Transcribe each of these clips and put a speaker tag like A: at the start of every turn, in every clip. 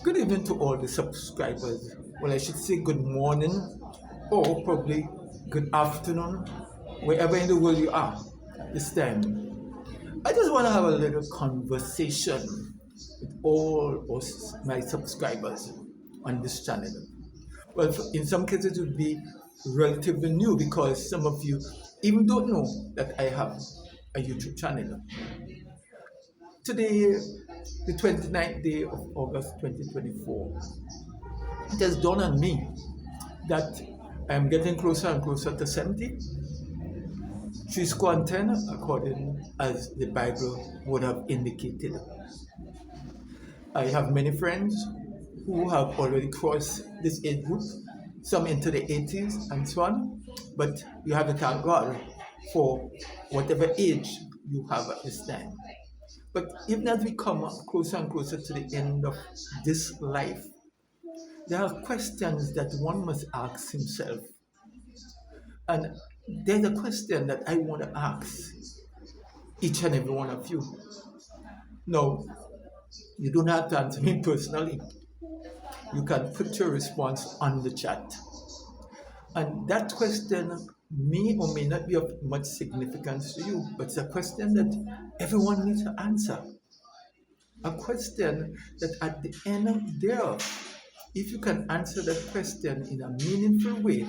A: Good evening to all the subscribers. Well, I should say good morning or probably good afternoon, wherever in the world you are this time. I just want to have a little conversation with all of my subscribers on this channel. Well, in some cases, it would be relatively new because some of you even don't know that I have a YouTube channel. Today, the 29th day of August 2024, it has dawned on me that I am getting closer and closer to 70, 10, according as the Bible would have indicated. I have many friends who have already crossed this age group, some into the 80s and so on, but you have to thank God for whatever age you have at this time. But even as we come up closer and closer to the end of this life, there are questions that one must ask himself. And there's a question that I want to ask each and every one of you. No, you don't have to answer me personally. You can put your response on the chat. And that question may or may not be of much significance to you, but it's a question that everyone needs to answer. A question that at the end thereof, if you can answer that question in a meaningful way,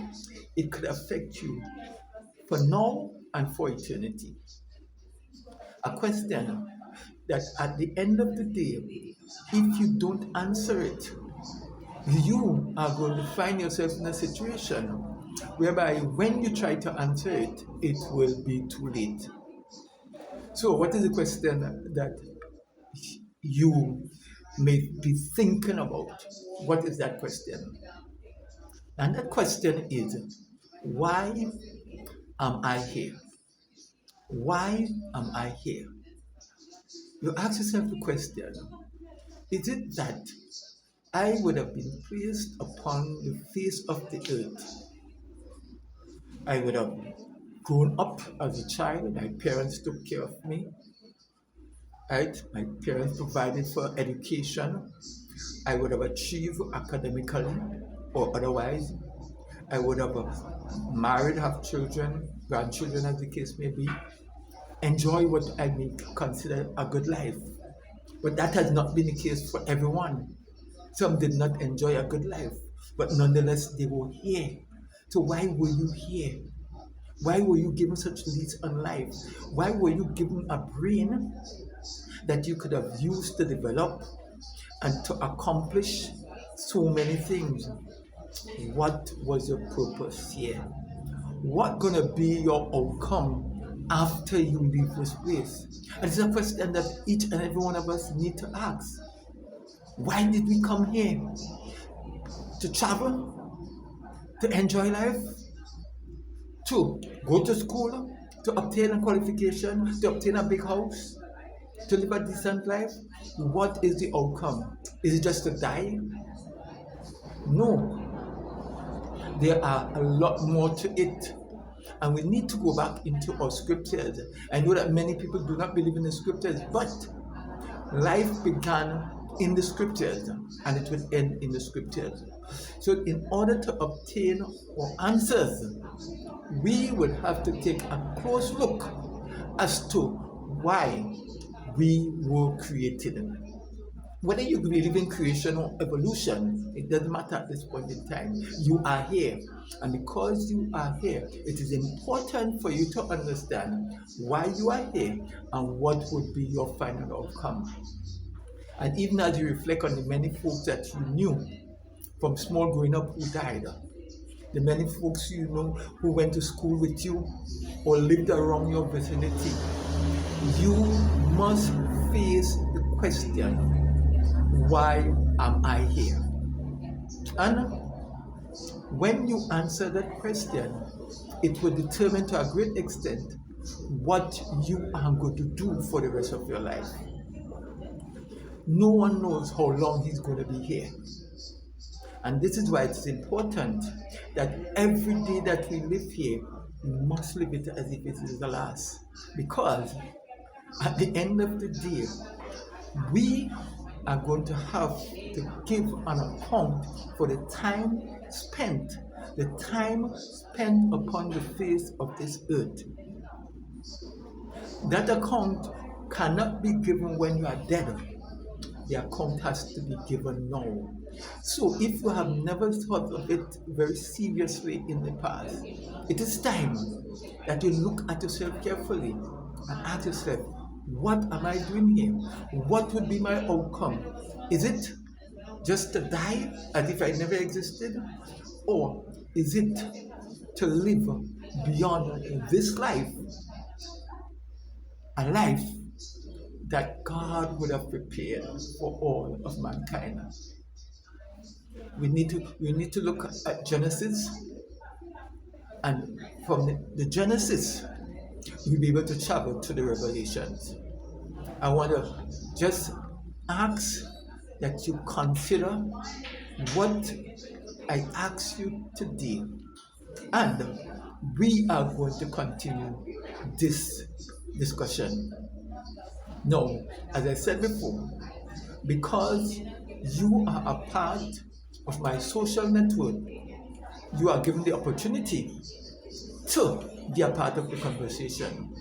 A: it could affect you for now and for eternity. A question that at the end of the day, if you don't answer it, you are going to find yourself in a situation whereby when you try to answer it, it will be too late. So, what is the question that you may be thinking about? What is that question? And that question is, why am I here? Why am I here? You ask yourself the question, is it that I would have been placed upon the face of the earth? I would have grown up as a child, my parents took care of me, right? My parents provided for education. I would have achieved academically or otherwise. I would have married, have children, grandchildren as the case may be, enjoy what I may consider a good life. But that has not been the case for everyone. Some did not enjoy a good life, but nonetheless they were here. So why were you here? Why were you given such lease on life? Why were you given a brain that you could have used to develop and to accomplish so many things? What was your purpose here? What gonna be your outcome after you leave this place? And it's a question that each and every one of us need to ask. Why did we come here? To travel? To enjoy life? To go to school? To obtain a qualification? To obtain a big house? To live a decent life? What is the outcome? Is it just to die? No. There are a lot more to it. And we need to go back into our scriptures. I know that many people do not believe in the scriptures, but life began in the scriptures and it will end in the scriptures. So in order to obtain our answers, we would have to take a close look as to why we were created. Whether you believe in creation or evolution, it doesn't matter at this point in time. You are here. And because you are here, it is important for you to understand why you are here and what would be your final outcome. And even as you reflect on the many folks that you knew from small growing up who died, the many folks you know who went to school with you or lived around your vicinity, you must face the question, why am I here? And when you answer that question, it will determine to a great extent what you are going to do for the rest of your life. No one knows how long he's going to be here. And this is why it's important that every day that we live here, we must live it as if it is the last. Because at the end of the day, we are going to have to give an account for the time spent, upon the face of this earth. That account cannot be given when you are dead. The account has to be given now. So if you have never thought of it very seriously in the past, it is time that you look at yourself carefully and ask yourself, what am I doing here? What would be my outcome? Is it just to die as if I never existed? Or is it to live beyond this life, a life that God would have prepared for all of mankind? We need to look at Genesis, and from the Genesis, we'll be able to travel to the Revelations. I want to just ask that you consider what I asked you today, and we are going to continue this discussion. Now, as I said before, because you are a part of my social network, you are given the opportunity to be a part of the conversation.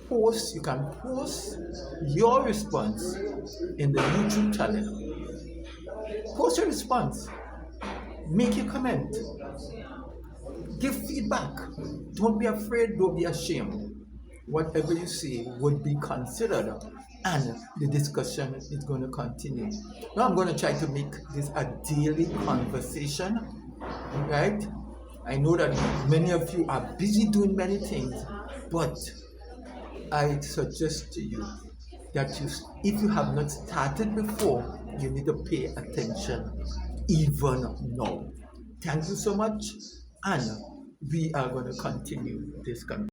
A: You can post your response in the YouTube channel. Post your response, make a comment, give feedback. Don't be afraid, don't be ashamed. Whatever you say would be considered, and the discussion is going to continue. Now I'm going to try to make this a daily conversation, right? I know that many of you are busy doing many things, but I suggest to you that if you have not started before, you need to pay attention even now. Thank you so much, and we are going to continue this conversation.